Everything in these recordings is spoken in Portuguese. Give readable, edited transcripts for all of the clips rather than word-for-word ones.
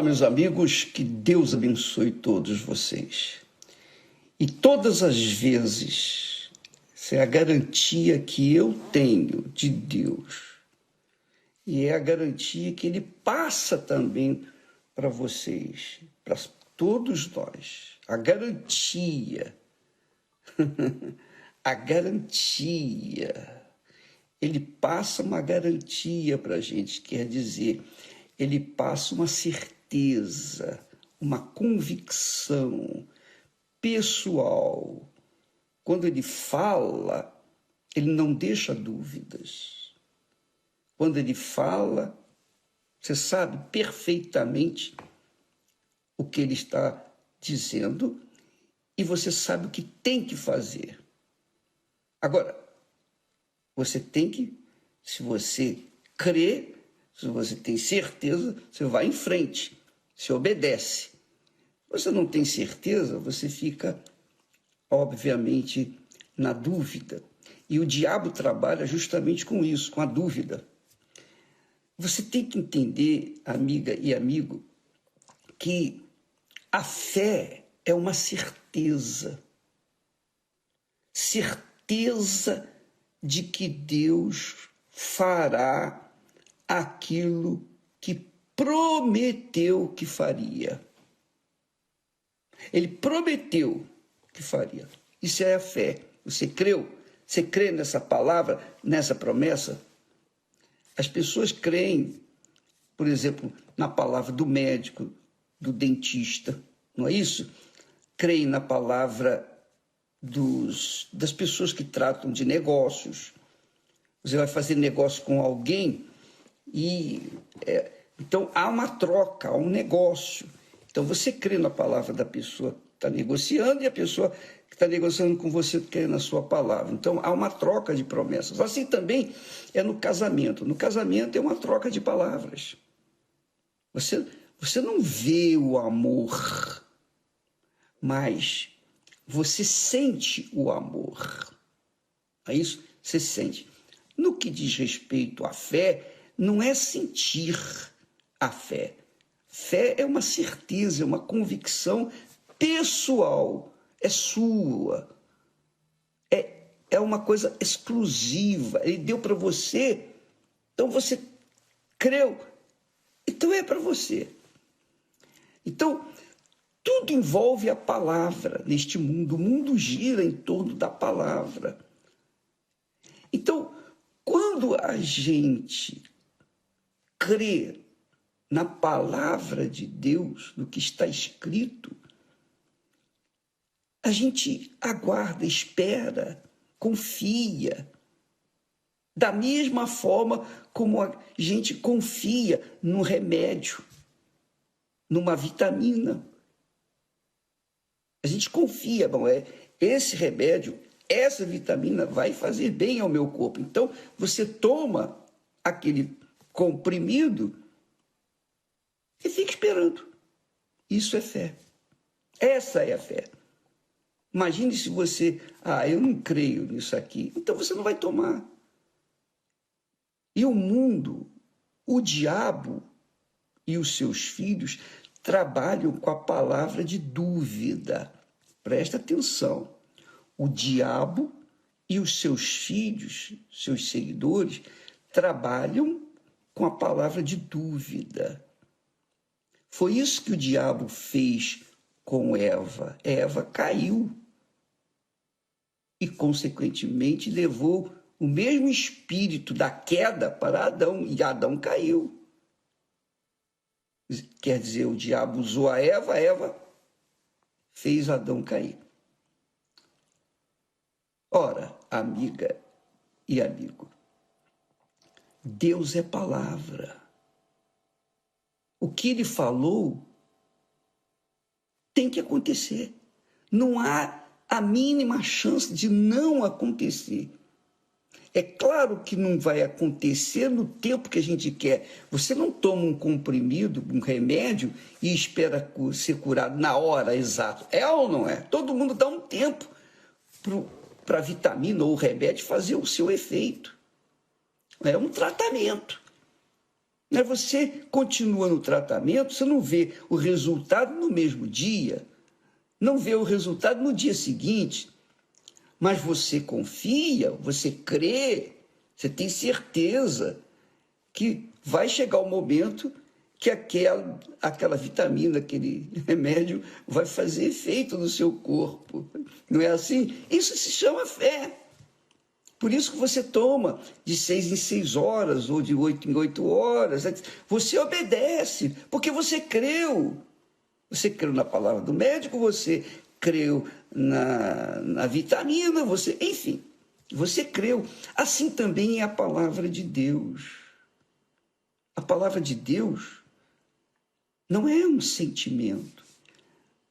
Meus amigos, que Deus abençoe todos vocês. E todas as vezes, essa é a garantia que eu tenho de Deus. E é a garantia que Ele passa também para vocês, para todos nós. A garantia. A garantia. Ele passa uma garantia para a gente, quer dizer, ele passa uma certeza, uma convicção pessoal. Quando ele fala, ele não deixa dúvidas. Quando ele fala, você sabe perfeitamente o que ele está dizendo e você sabe o que tem que fazer. Agora, você tem que, se você crê, se você tem certeza, você vai em frente, você obedece. Se você não tem certeza, você fica, obviamente, na dúvida. E o diabo trabalha justamente com isso, com a dúvida. Você tem que entender, amiga e amigo, que a fé é uma certeza. Certeza de que Deus fará aquilo que prometeu que faria. Ele prometeu que faria. Isso é a fé. Você creu? Você crê nessa palavra, nessa promessa? As pessoas creem, por exemplo, na palavra do médico, do dentista, não é isso? Creem na palavra das pessoas que tratam de negócios. Você vai fazer negócio com alguém e então há uma troca, há um negócio. Então você crê na palavra da pessoa que está negociando e a pessoa que está negociando com você crê na sua palavra. Então há uma troca de promessas. Assim também é no casamento. No casamento é uma troca de palavras. Você não vê o amor, mas você sente o amor. É isso? Você sente. No que diz respeito à fé, não é sentir a fé. Fé é uma certeza, é uma convicção pessoal, é sua. É uma coisa exclusiva. Ele deu para você, então você creu, então é para você. Então, tudo envolve a palavra neste mundo. O mundo gira em torno da palavra. Então, quando a gente crê na palavra de Deus, no que está escrito, a gente aguarda, espera, confia. Da mesma forma como a gente confia no remédio, numa vitamina. A gente confia, esse remédio, essa vitamina vai fazer bem ao meu corpo. Então, você toma aquele comprimido e fica esperando. Isso é fé. Essa é a fé. Imagine se você, eu não creio nisso aqui, então você não vai tomar. E o mundo, o diabo e os seus filhos trabalham com a palavra de dúvida. Presta atenção. O diabo e os seus filhos, seus seguidores, trabalham com a palavra de dúvida. Foi isso que o diabo fez com Eva. Eva caiu e, consequentemente, levou o mesmo espírito da queda para Adão, e Adão caiu. Quer dizer, o diabo usou a Eva fez Adão cair. Ora, amiga e amigo, Deus é palavra. O que ele falou tem que acontecer. Não há a mínima chance de não acontecer. É claro que não vai acontecer no tempo que a gente quer. Você não toma um comprimido, um remédio e espera ser curado na hora exata. É ou não é? Todo mundo dá um tempo para a vitamina ou o remédio fazer o seu efeito. É um tratamento. Mas você continua no tratamento, você não vê o resultado no mesmo dia, não vê o resultado no dia seguinte, mas você confia, você crê, você tem certeza que vai chegar o momento que aquela vitamina, aquele remédio vai fazer efeito no seu corpo. Não é assim? Isso se chama fé. Por isso que você toma de 6 em 6 horas ou de 8 em 8 horas. Você obedece, porque você creu. Você creu na palavra do médico, você creu na vitamina, enfim, você creu. Assim também é a palavra de Deus. A palavra de Deus não é um sentimento.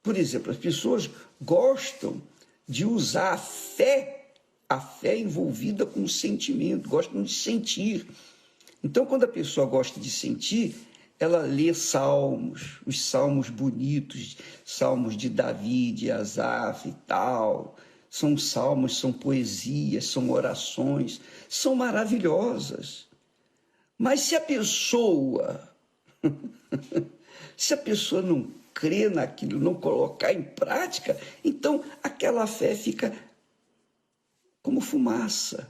Por exemplo, as pessoas gostam de usar a fé envolvida com o sentimento, gostam de sentir. Então, quando a pessoa gosta de sentir, ela lê salmos, os salmos bonitos, salmos de Davi, de Asaf e tal. São salmos, são poesias, são orações, são maravilhosas. Mas se a pessoa não crê naquilo, não colocar em prática, então aquela fé fica como fumaça.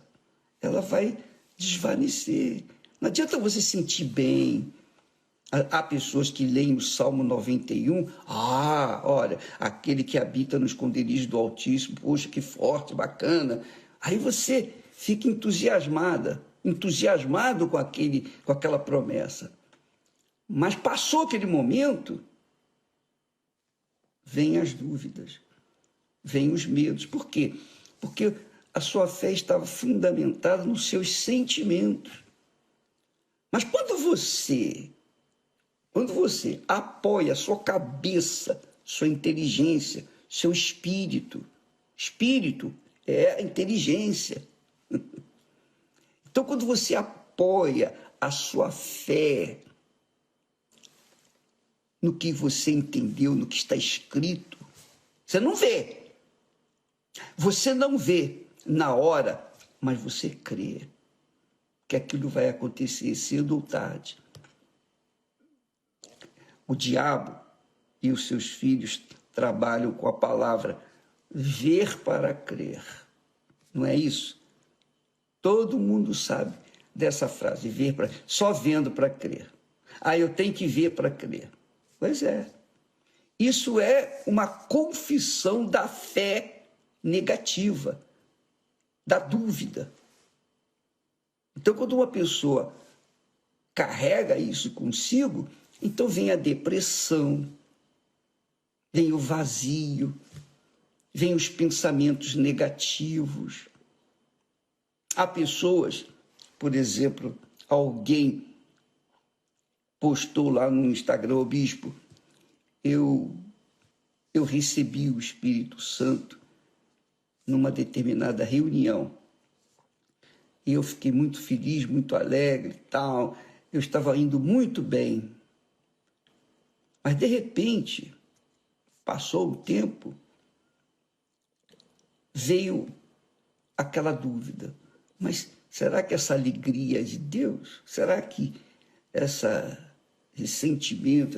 Ela vai desvanecer. Não adianta você sentir bem. Há pessoas que leem o Salmo 91, olha, aquele que habita no esconderijo do Altíssimo, poxa, que forte, bacana. Aí você fica entusiasmado com aquela promessa. Mas passou aquele momento, vêm as dúvidas, vêm os medos. Por quê? Porque a sua fé estava fundamentada nos seus sentimentos. Mas quando você apoia a sua cabeça, sua inteligência, seu espírito é a inteligência. Então, quando você apoia a sua fé no que você entendeu, no que está escrito, você não vê. Você não vê na hora, mas você crê que aquilo vai acontecer cedo ou tarde. O diabo e os seus filhos trabalham com a palavra ver para crer. Não é isso? Todo mundo sabe dessa frase, só vendo para crer. Eu tenho que ver para crer. Pois é. Isso é uma confissão da fé negativa, da dúvida. Então, quando uma pessoa carrega isso consigo, então vem a depressão, vem o vazio, vem os pensamentos negativos. Há pessoas, por exemplo, alguém postou lá no Instagram, o bispo, eu recebi o Espírito Santo numa determinada reunião. E eu fiquei muito feliz, muito alegre e tal. Eu estava indo muito bem. Mas, de repente, passou o tempo, veio aquela dúvida. Mas será que essa alegria é de Deus? Será que esse sentimento,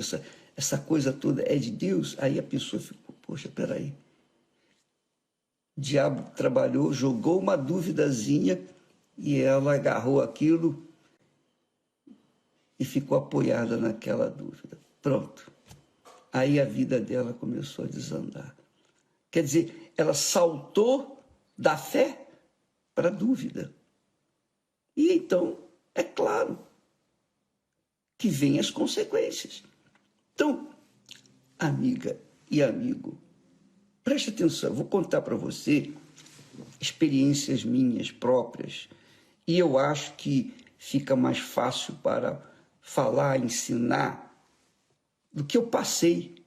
essa coisa toda é de Deus? Aí a pessoa ficou, poxa, peraí. O diabo trabalhou, jogou uma duvidazinha e ela agarrou aquilo e ficou apoiada naquela dúvida. Pronto. Aí a vida dela começou a desandar. Quer dizer, ela saltou da fé para a dúvida. E então, é claro que vêm as consequências. Então, amiga e amigo, preste atenção, eu vou contar para você experiências minhas próprias e eu acho que fica mais fácil para falar, ensinar, do que eu passei,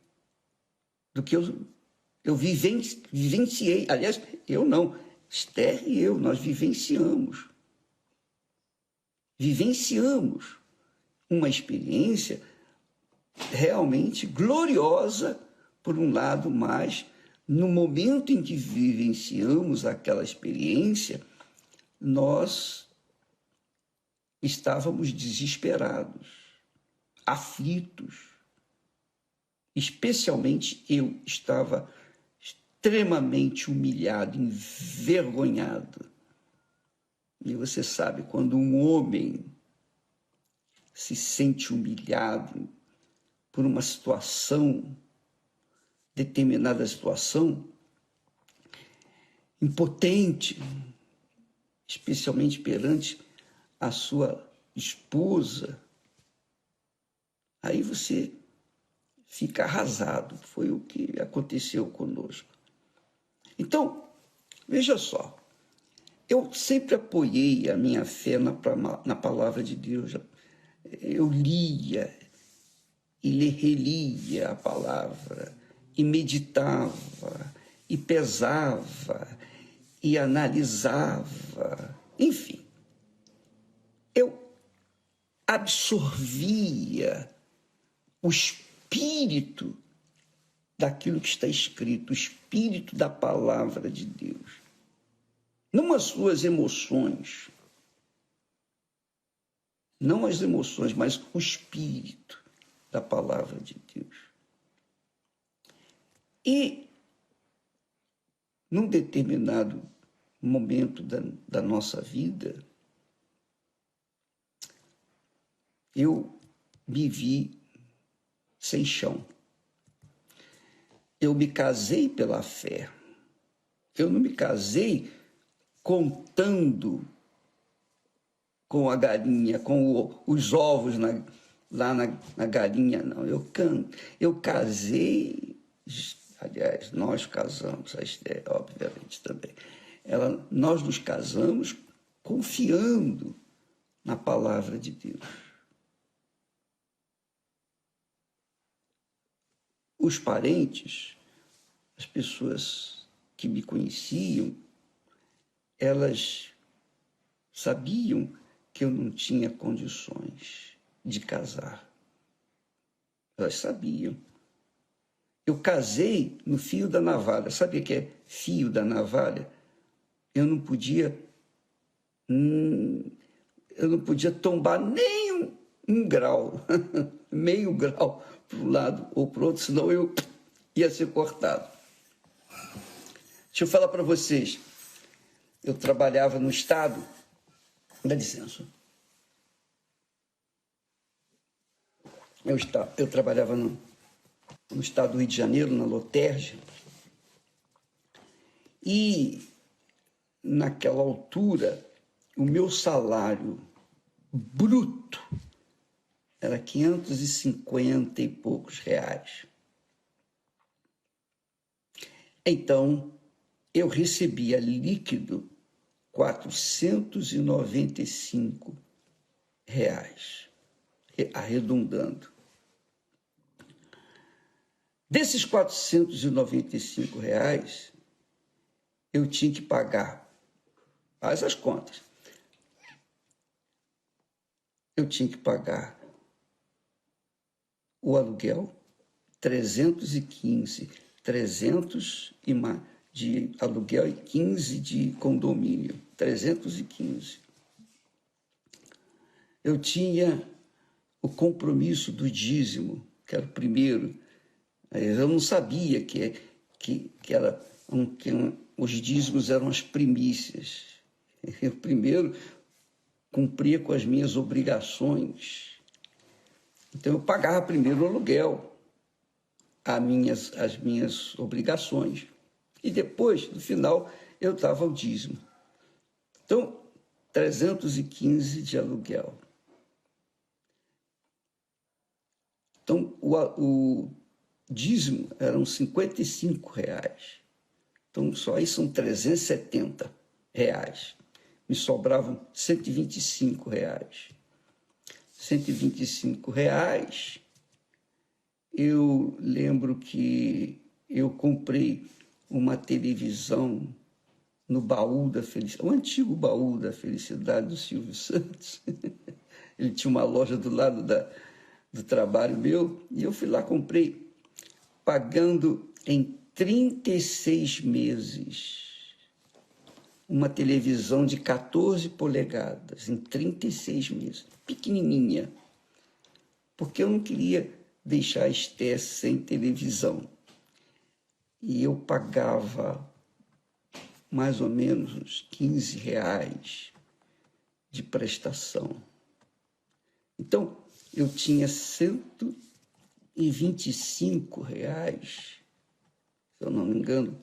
do que eu vivenciei. Aliás, eu não, Esther e eu, nós vivenciamos uma experiência realmente gloriosa, por um lado, mas no momento em que vivenciamos aquela experiência, nós estávamos desesperados. aflitos. Especialmente eu estava extremamente humilhado, envergonhado. E você sabe, quando um homem se sente humilhado por uma situação, determinada situação, impotente, especialmente perante a sua esposa, aí você fica arrasado. Foi o que aconteceu conosco. Então, veja só, eu sempre apoiei a minha fé na palavra de Deus. Eu lia e relia a palavra, e meditava, e pesava, e analisava, enfim. Eu absorvia o espírito daquilo que está escrito, o espírito da palavra de Deus. Não as suas emoções, não as emoções, mas o espírito da palavra de Deus. E, num determinado momento da nossa vida, eu me vi sem chão. Eu me casei pela fé. Eu não me casei contando com a galinha, com os ovos lá na galinha, não. Eu casei, aliás, nós casamos, a Esther, obviamente, também. Nós nos casamos confiando na palavra de Deus. Os parentes, as pessoas que me conheciam, elas sabiam que eu não tinha condições de casar. Elas sabiam. Eu casei no fio da navalha. Sabe o que é fio da navalha? Eu não podia tombar nem um grau, meio grau para um lado ou para o outro, senão eu ia ser cortado. Deixa eu falar para vocês. Eu trabalhava no estado... Dá licença. Eu trabalhava no estado do Rio de Janeiro, na Lotérgia, e naquela altura o meu salário bruto era 550 e poucos reais. Então, eu recebia líquido 495 reais, arredondando. Desses 495 reais, eu tinha que pagar, faz as contas, eu tinha que pagar o aluguel, 315, 300 e mais de aluguel e 15 de condomínio, 315. Eu tinha o compromisso do dízimo, que era o primeiro. Eu não sabia que os dízimos eram as primícias. Eu primeiro cumpria com as minhas obrigações. Então, eu pagava primeiro o aluguel, as minhas obrigações. E depois, no final, eu dava o dízimo. Então, 315 de aluguel. Então, o dízimo eram 55 reais. Então, só aí são 370 reais. Me sobravam 125 reais. 125 reais, eu lembro que eu comprei uma televisão no Baú da Felicidade, o antigo Baú da Felicidade do Silvio Santos. Ele tinha uma loja do lado do trabalho meu, e eu fui lá, comprei, pagando em 36 meses uma televisão de 14 polegadas, em 36 meses, pequenininha. porque eu não queria deixar a Esther sem televisão. E eu pagava mais ou menos uns R$ 15 de prestação. Então, eu tinha R$ 125, se eu não me engano,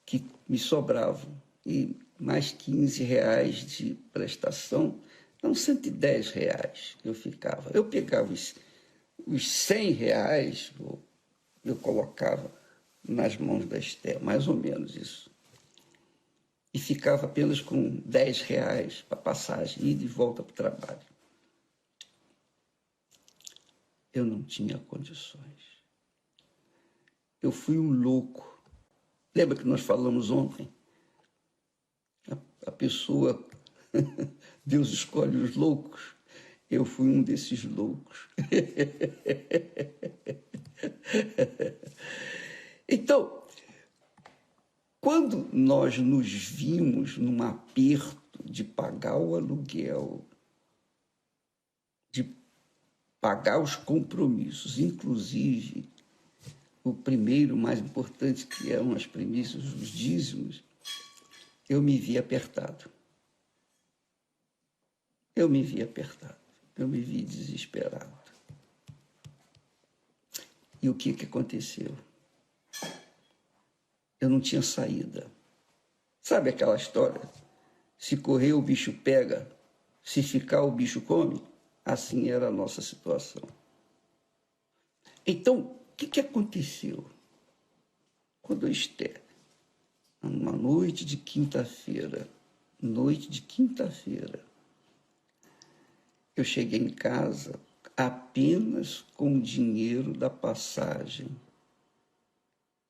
que me sobravam. E mais R$ 15 de prestação, então R$ 110 que eu ficava. Eu pegava os R$ 100, eu colocava nas mãos da Esther, mais ou menos isso. E ficava apenas com R$ 10 para passagem, ir de volta para o trabalho. Eu não tinha condições. Eu fui um louco. Lembra que nós falamos ontem? A pessoa, Deus escolhe os loucos. Eu fui um desses loucos. Então, quando nós nos vimos num aperto de pagar o aluguel, de pagar os compromissos, inclusive o primeiro, mais importante, que eram as premissas, os dízimos, eu me vi apertado. Eu me vi apertado. Eu me vi desesperado. E o que aconteceu? Eu não tinha saída. Sabe aquela história? Se correr, o bicho pega. Se ficar, o bicho come. Assim era a nossa situação. Então, o que aconteceu? Quando a Esther, numa noite de quinta-feira, eu cheguei em casa apenas com o dinheiro da passagem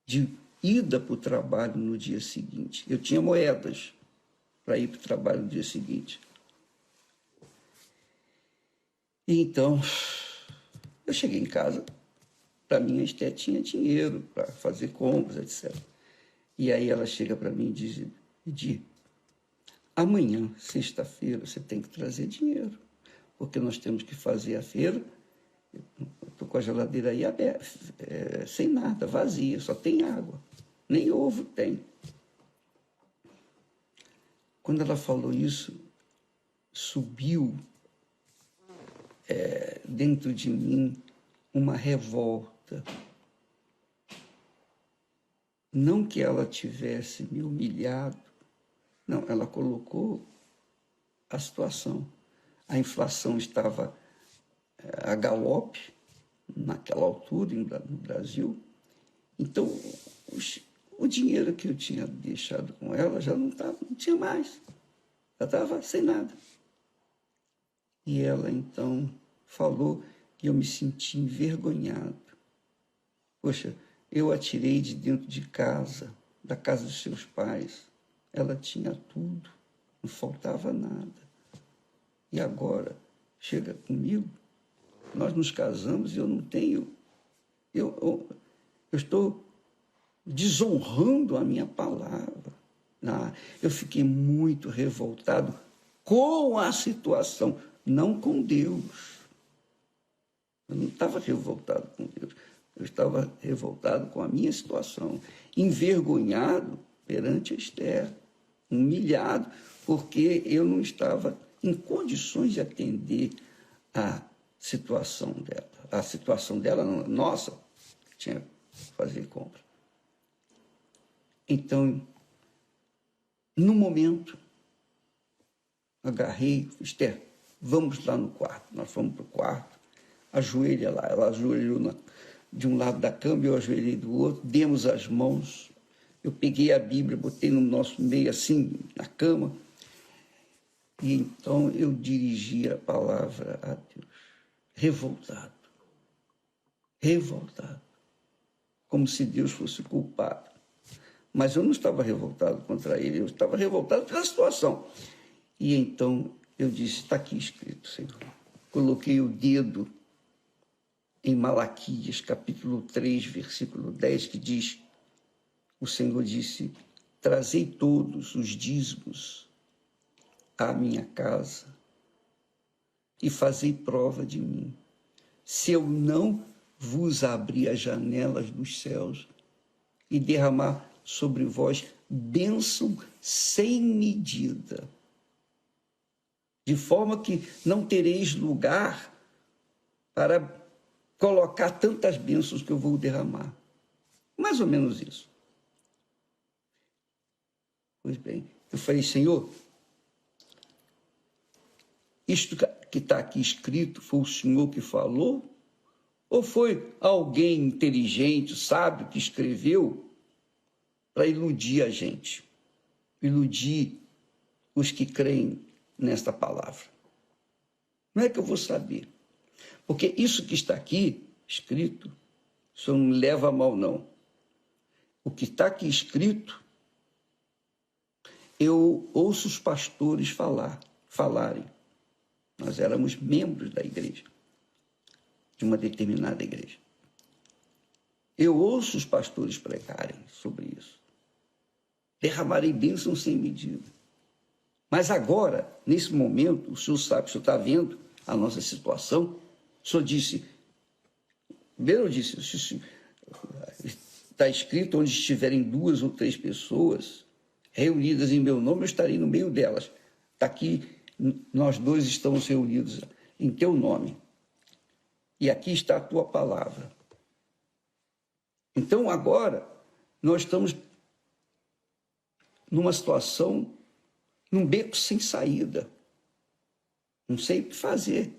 de ida para o trabalho no dia seguinte. Eu tinha moedas para ir para o trabalho no dia seguinte. E então, eu cheguei em casa, para mim a Esther tinha dinheiro para fazer compras, etc. E aí ela chega para mim e diz, Edir, amanhã, sexta-feira, você tem que trazer dinheiro, porque nós temos que fazer a feira. Eu estou com a geladeira aí aberta, sem nada, vazia, só tem água. Nem ovo tem. Quando ela falou isso, subiu dentro de mim uma revolta. Não que ela tivesse me humilhado, não, ela colocou a situação. A inflação estava a galope naquela altura no Brasil. Então, o dinheiro que eu tinha deixado com ela já não tinha mais. Já estava sem nada. E ela, então, falou que eu me senti envergonhado. Poxa, eu a tirei de dentro de casa, da casa dos seus pais. Ela tinha tudo, não faltava nada. E agora, chega comigo, nós nos casamos e eu não tenho... Eu estou desonrando a minha palavra. Eu fiquei muito revoltado com a situação, não com Deus. Eu não estava revoltado com Deus, eu estava revoltado com a minha situação, envergonhado perante a Esther, humilhado, porque eu não estava em condições de atender a situação dela. A situação dela, nossa, tinha que fazer compra. Então, no momento, agarrei, Esther, vamos lá no quarto. Nós fomos para o quarto, ajoelha lá. Ela ajoelhou de um lado da cama, eu ajoelhei do outro, demos as mãos. Eu peguei a Bíblia, botei no nosso meio, assim, na cama. E então eu dirigi a palavra a Deus, revoltado. Como se Deus fosse culpado. Mas eu não estava revoltado contra ele, eu estava revoltado pela situação. E então eu disse, está aqui escrito, Senhor. Coloquei o dedo em Malaquias, capítulo 3, versículo 10, que diz, o Senhor disse, trazei todos os dízimos à minha casa e fazei prova de mim. se eu não vos abrir as janelas dos céus e derramar sobre vós bênção sem medida, de forma que não tereis lugar para colocar tantas bênçãos que eu vou derramar. Mais ou menos isso. Pois bem, eu falei, Senhor, isto que está aqui escrito, foi o Senhor que falou? Ou foi alguém inteligente, sábio, que escreveu para iludir a gente? Iludir os que creem nesta palavra. Não é que eu vou saber. Porque isso que está aqui escrito, isso não leva a mal, não. O que está aqui escrito, eu ouço os pastores falarem. Nós éramos membros da igreja, de uma determinada igreja. Eu ouço os pastores pregarem sobre isso. Derramarei bênção sem medida. Mas agora, nesse momento, o senhor sabe, o senhor está vendo a nossa situação. O senhor disse, primeiro eu disse, está escrito, onde estiverem 2 ou 3 pessoas reunidas em meu nome, eu estarei no meio delas. Está aqui, nós 2 estamos reunidos em teu nome. E aqui está a tua palavra. Então, agora, nós estamos numa situação, num beco sem saída. Não sei o que fazer.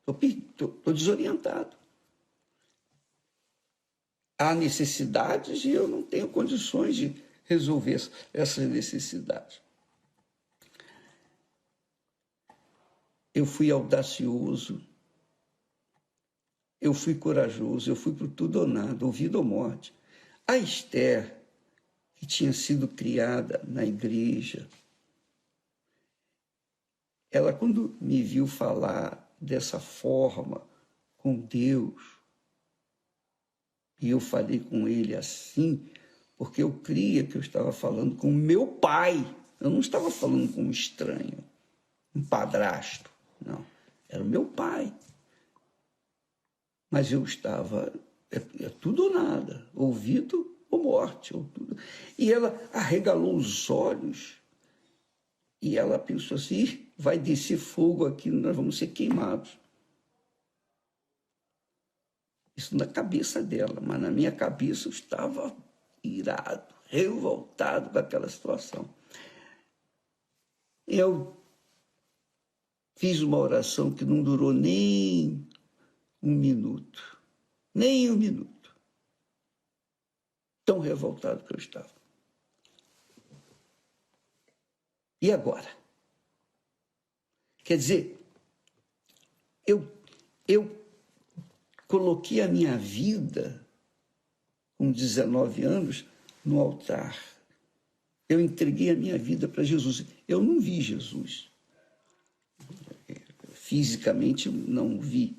Estou desorientado. Há necessidades e eu não tenho condições de resolver essas necessidades. Eu fui audacioso, eu fui corajoso, eu fui por tudo ou nada, ou vida ou morte. A Esther, que tinha sido criada na igreja, ela, quando me viu falar dessa forma com Deus, e eu falei com ele assim, porque eu cria que eu estava falando com meu pai, eu não estava falando com um estranho, um padrasto, não, era o meu pai. Mas eu estava, é tudo ou nada, ouvido ou morte, ou tudo. E ela arregalou os olhos e ela pensou assim, vai descer fogo aqui, nós vamos ser queimados. Isso na cabeça dela, mas na minha cabeça eu estava irado, revoltado com aquela situação. Eu fiz uma oração que não durou nem um minuto. Nem um minuto. Tão revoltado que eu estava. E agora? Quer dizer, eu coloquei a minha vida, com 19 anos, no altar. Eu entreguei a minha vida para Jesus. Eu não vi Jesus. Fisicamente, não vi.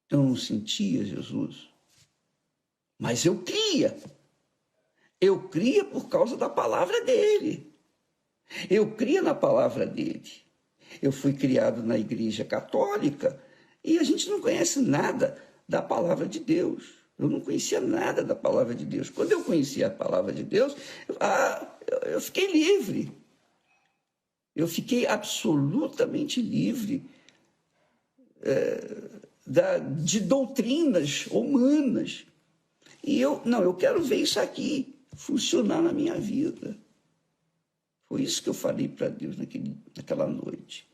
Eu não sentia Jesus. Mas eu cria. Eu cria por causa da palavra dele. Eu cria na palavra dele. Eu fui criado na Igreja Católica e a gente não conhece nada da palavra de Deus. Eu não conhecia nada da palavra de Deus. Quando eu conheci a palavra de Deus, eu fiquei livre. Eu fiquei absolutamente livre de doutrinas humanas. E eu quero ver isso aqui funcionar na minha vida. Foi isso que eu falei para Deus naquela noite.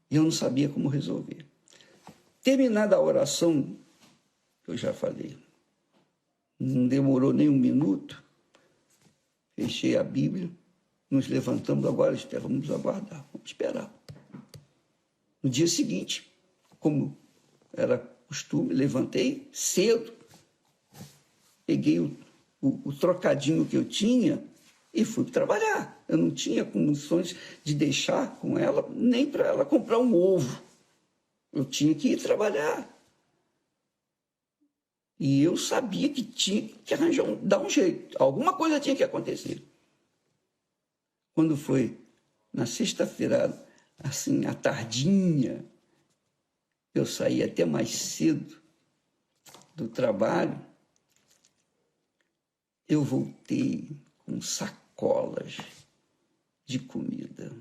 E eu não sabia como resolver. Terminada a oração, que eu já falei, não demorou nem um minuto, fechei a Bíblia, nos levantamos agora, Esther, vamos aguardar, vamos esperar. No dia seguinte, como era costume, levantei cedo, peguei o trocadinho que eu tinha e fui trabalhar. Eu não tinha condições de deixar com ela, nem para ela comprar um ovo. Eu tinha que ir trabalhar. E eu sabia que tinha que arranjar, dar um jeito. Alguma coisa tinha que acontecer. Quando foi na sexta-feira assim, à tardinha, eu saí até mais cedo do trabalho, eu voltei com sacolas de comida.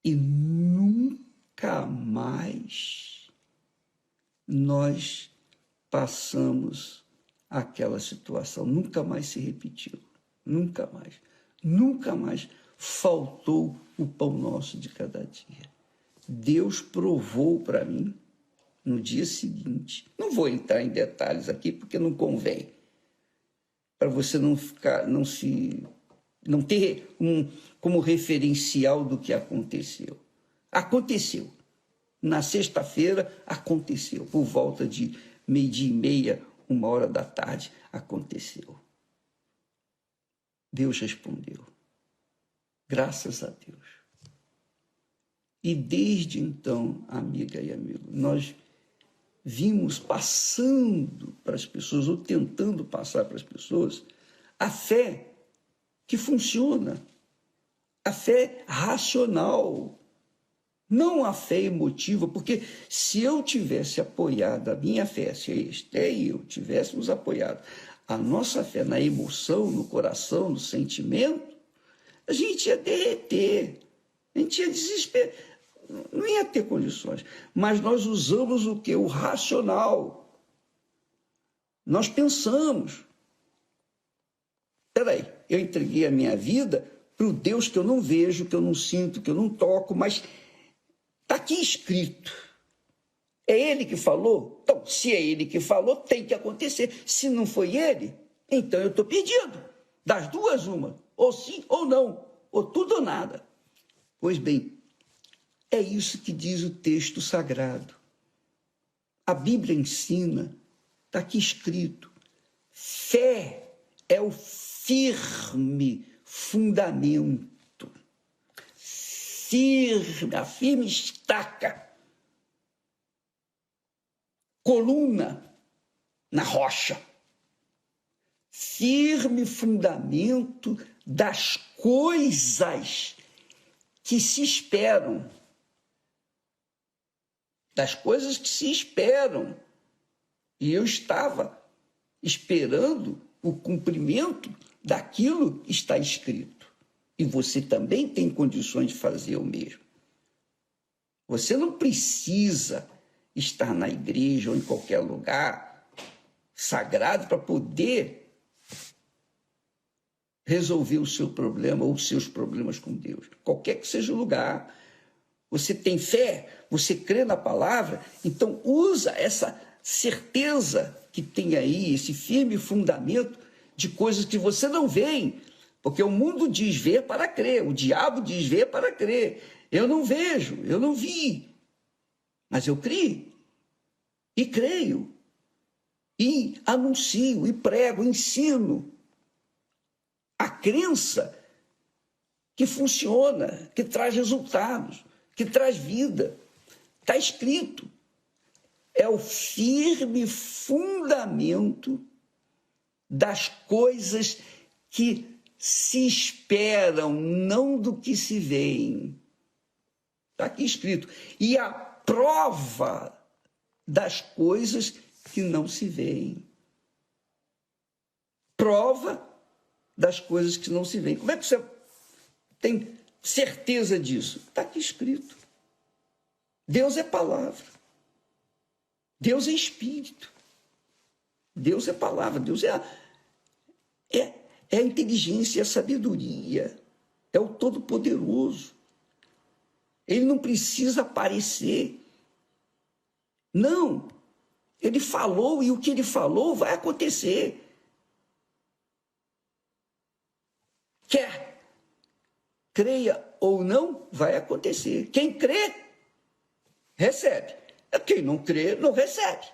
E nunca mais nós passamos aquela situação, nunca mais se repetiu, nunca mais. Nunca mais faltou o pão nosso de cada dia. Deus provou para mim no dia seguinte. Não vou entrar em detalhes aqui porque não convém, para você não ter como referencial do que aconteceu. Aconteceu. Na sexta-feira aconteceu, por volta de 12:30, 13h, aconteceu. Deus respondeu. Graças a Deus. E desde então, amiga e amigo, nós vimos passando para as pessoas, ou tentando passar para as pessoas, a fé que funciona, a fé racional, não a fé emotiva, porque se eu tivesse apoiado a minha fé, se a Esté e eu tivéssemos apoiado a nossa fé na emoção, no coração, no sentimento, a gente ia derreter, a gente ia desesperar, não ia ter condições. Mas nós usamos o quê? O racional. Nós pensamos. Espera aí, eu entreguei a minha vida para o Deus que eu não vejo, que eu não sinto, que eu não toco, mas está aqui escrito. É ele que falou? Então, se é ele que falou, tem que acontecer. Se não foi ele, então eu estou perdido. Das duas, uma. Ou sim ou não. Ou tudo ou nada. Pois bem, é isso que diz o texto sagrado. A Bíblia ensina, está aqui escrito, fé é o firme fundamento, firme, a firme estaca, coluna na rocha, firme fundamento das coisas que se esperam, das coisas que se esperam. E eu estava esperando o cumprimento daquilo que está escrito. E você também tem condições de fazer o mesmo. Você não precisa estar na igreja ou em qualquer lugar sagrado para poder resolver o seu problema ou os seus problemas com Deus. Qualquer que seja o lugar. Você tem fé, você crê na palavra, então usa essa certeza que tem aí, esse firme fundamento de coisas que você não vê, porque o mundo diz ver para crer, o diabo diz ver para crer. Eu não vejo, eu não vi, mas eu criei e creio e anuncio e prego, ensino a crença que funciona, que traz resultados, que traz vida. Está escrito. É o firme fundamento das coisas que se esperam, não do que se veem. Está aqui escrito. E a prova das coisas que não se veem. Prova das coisas que não se veem. Como é que você tem certeza disso? Está aqui escrito. Deus é palavra. Deus é espírito. Deus é palavra. Deus é a inteligência, é a sabedoria. É o Todo-Poderoso. Ele não precisa aparecer. Não. Ele falou e o que ele falou vai acontecer. Quer creia ou não, vai acontecer. Quem crê, recebe. Quem não crê, não recebe.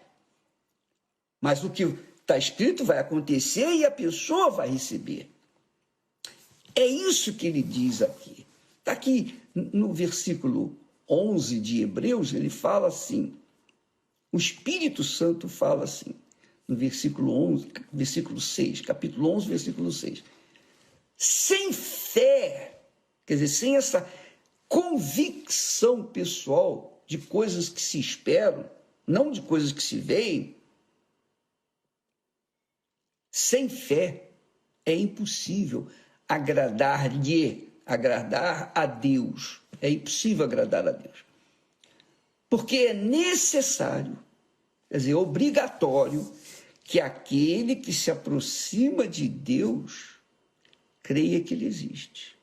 Mas o que está escrito vai acontecer e a pessoa vai receber. É isso que ele diz aqui. Está aqui no versículo 11 de Hebreus, ele fala assim, o Espírito Santo fala assim, no versículo 11, versículo 6, capítulo 11, versículo 6. Sem fé Quer dizer, sem essa convicção pessoal de coisas que se esperam, não de coisas que se veem, sem fé é impossível agradar-lhe, agradar a Deus. É impossível agradar a Deus. Porque é necessário, quer dizer, obrigatório, que aquele que se aproxima de Deus creia que ele existe.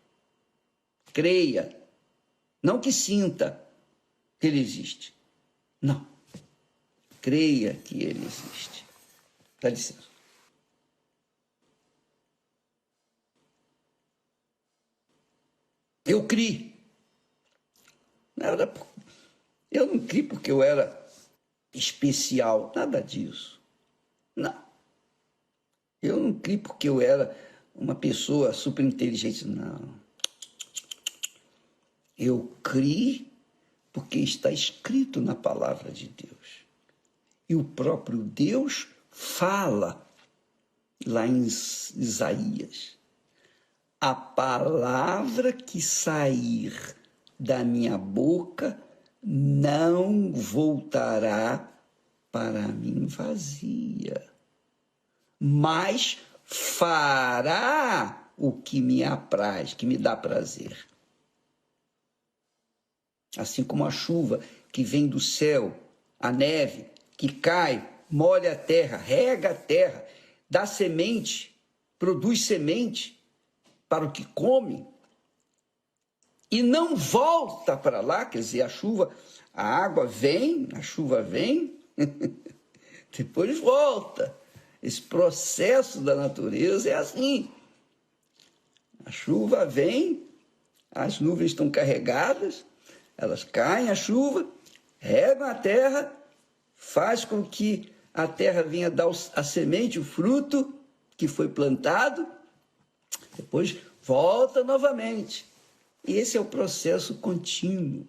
Creia. Não que sinta que ele existe. Não. Creia que ele existe. Dá licença. Eu criei. Eu não criei porque eu era especial, nada disso. Não. Eu não criei porque eu era uma pessoa super inteligente, não. Eu criei porque está escrito na palavra de Deus. E o próprio Deus fala lá em Isaías. A palavra que sair da minha boca não voltará para mim vazia, mas fará o que me apraz, que me dá prazer. Assim como a chuva que vem do céu, a neve que cai, molha a terra, rega a terra, dá semente, produz semente para o que come, e não volta para lá, quer dizer, a água vem, a chuva vem, depois volta. Esse processo da natureza é assim. A chuva vem, as nuvens estão carregadas, elas caem, a chuva, regam a terra, faz com que a terra venha dar a semente, o fruto que foi plantado, depois volta novamente. E esse é o processo contínuo.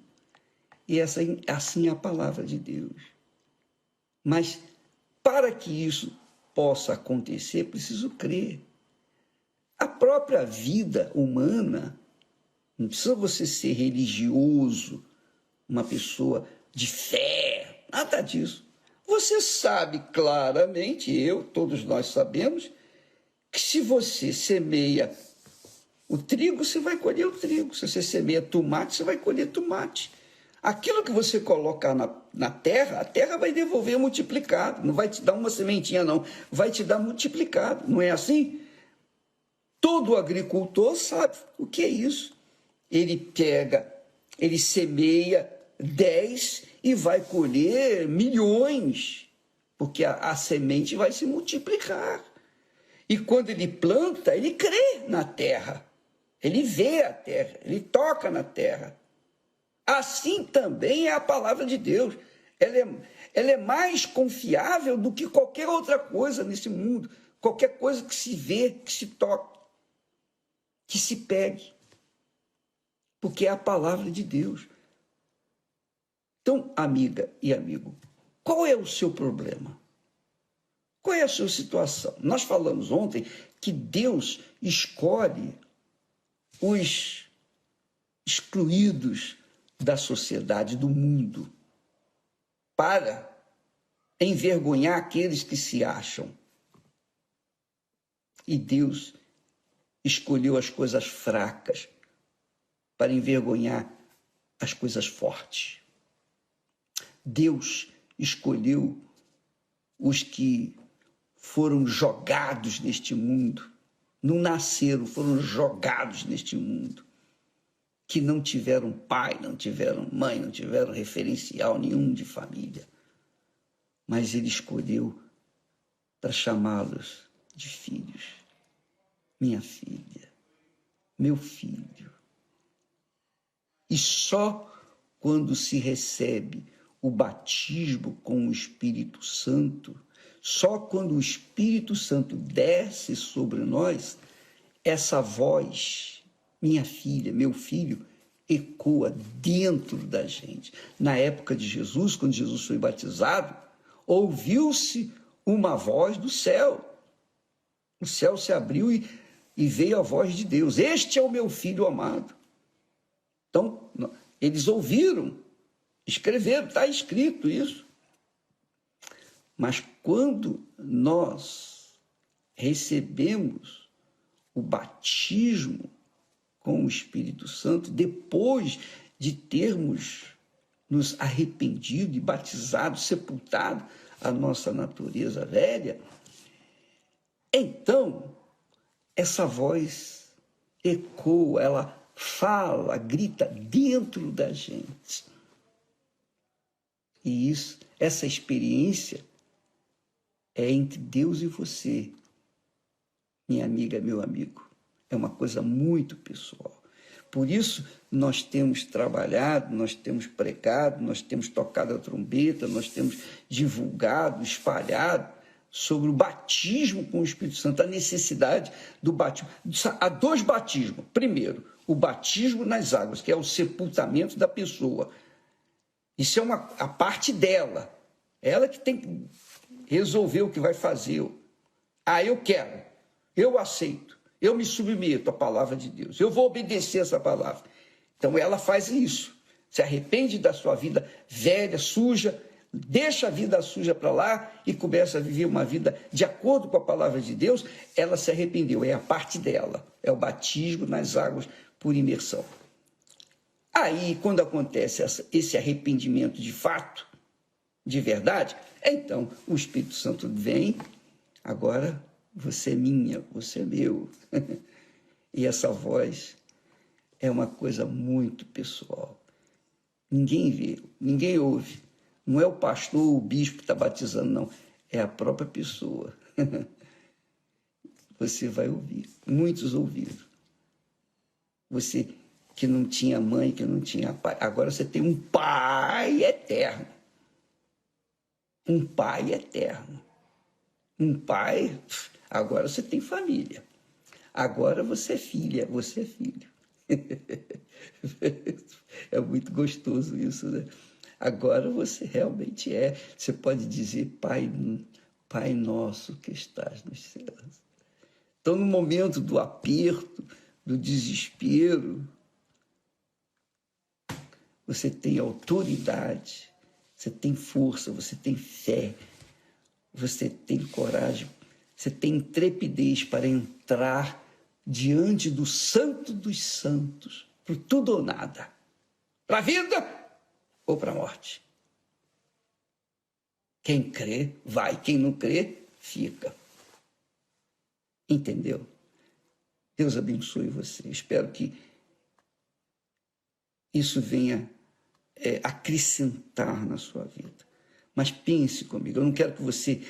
E assim é a palavra de Deus. Mas para que isso possa acontecer, preciso crer. A própria vida humana, não precisa você ser religioso, uma pessoa de fé, nada disso. Você sabe claramente, todos nós sabemos, que se você semeia o trigo, você vai colher o trigo. Se você semeia tomate, você vai colher tomate. Aquilo que você colocar na terra, a terra vai devolver multiplicado. Não vai te dar uma sementinha, não. Vai te dar multiplicado. Não é assim? Todo agricultor sabe o que é isso. Ele semeia 10 e vai colher milhões, porque a semente vai se multiplicar. E quando ele planta, ele crê na terra. Ele vê a terra, ele toca na terra. Assim também é a palavra de Deus. Ela é mais confiável do que qualquer outra coisa nesse mundo. Qualquer coisa que se vê, que se toque, que se pegue. Porque é a palavra de Deus. Então, amiga e amigo, qual é o seu problema? Qual é a sua situação? Nós falamos ontem que Deus escolhe os excluídos da sociedade, do mundo, para envergonhar aqueles que se acham. E Deus escolheu as coisas fracas para envergonhar as coisas fortes. Deus escolheu os que foram jogados neste mundo, não nasceram, foram jogados neste mundo, que não tiveram pai, não tiveram mãe, não tiveram referencial nenhum de família. Mas ele escolheu para chamá-los de filhos. Minha filha, meu filho. E só quando se recebe o batismo com o Espírito Santo, só quando o Espírito Santo desce sobre nós, essa voz, minha filha, meu filho, ecoa dentro da gente. Na época de Jesus, quando Jesus foi batizado, ouviu-se uma voz do céu. O céu se abriu e veio a voz de Deus. Este é o meu filho amado. Então, eles ouviram, escreveram, está escrito isso. Mas quando nós recebemos o batismo com o Espírito Santo, depois de termos nos arrependido e batizado, sepultado a nossa natureza velha, então essa voz ecoa, ela fala, grita dentro da gente. E essa experiência é entre Deus e você, minha amiga, meu amigo. É uma coisa muito pessoal. Por isso, nós temos trabalhado, nós temos pregado, nós temos tocado a trombeta, nós temos divulgado, espalhado sobre o batismo com o Espírito Santo, a necessidade do batismo. Há dois batismos. Primeiro, o batismo nas águas, que é o sepultamento da pessoa. Isso é a parte dela. Ela que tem que resolver o que vai fazer. Eu quero, eu aceito, eu me submeto à palavra de Deus, eu vou obedecer essa palavra. Então ela faz isso, se arrepende da sua vida velha, suja, deixa a vida suja para lá e começa a viver uma vida de acordo com a palavra de Deus. Ela se arrependeu, é a parte dela, é o batismo nas águas por imersão. Aí, quando acontece esse arrependimento de fato, de verdade, então o Espírito Santo vem, agora você é minha, você é meu. E essa voz é uma coisa muito pessoal. Ninguém vê, ninguém ouve. Não é o pastor ou o bispo que está batizando, não. É a própria pessoa. Você vai ouvir. Muitos ouviram. Você que não tinha mãe, que não tinha pai. Agora você tem um pai eterno. Um pai eterno. Um pai... Agora você tem família. Agora você é filha, você é filho. É muito gostoso isso, né? Agora você realmente é. Você pode dizer, Pai nosso que estás nos céus. Então, no momento do aperto, do desespero, você tem autoridade, você tem força, você tem fé, você tem coragem, você tem intrepidez para entrar diante do Santo dos Santos, para tudo ou nada, para a vida ou para a morte. Quem crê, vai. Quem não crê, fica. Entendeu? Deus abençoe você. Espero que isso venha acrescentar na sua vida. Mas pense comigo, eu não quero que você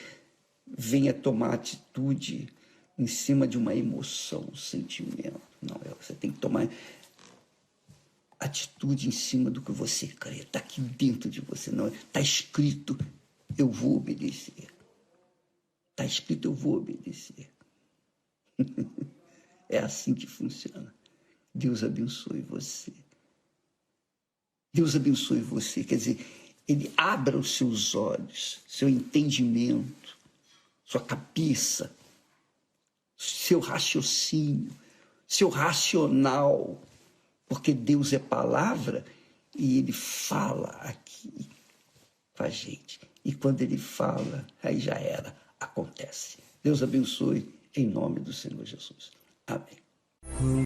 venha tomar atitude em cima de uma emoção, um sentimento. Não, você tem que tomar atitude em cima do que você crê. Está aqui dentro de você, não. Está escrito, eu vou obedecer. Está escrito, eu vou obedecer. É assim que funciona. Deus abençoe você. Deus abençoe você. Quer dizer, Ele abra os seus olhos, seu entendimento, sua cabeça, seu raciocínio, seu racional, porque Deus é palavra e Ele fala aqui com a gente. E quando Ele fala, aí já era, acontece. Deus abençoe em nome do Senhor Jesus. Amém.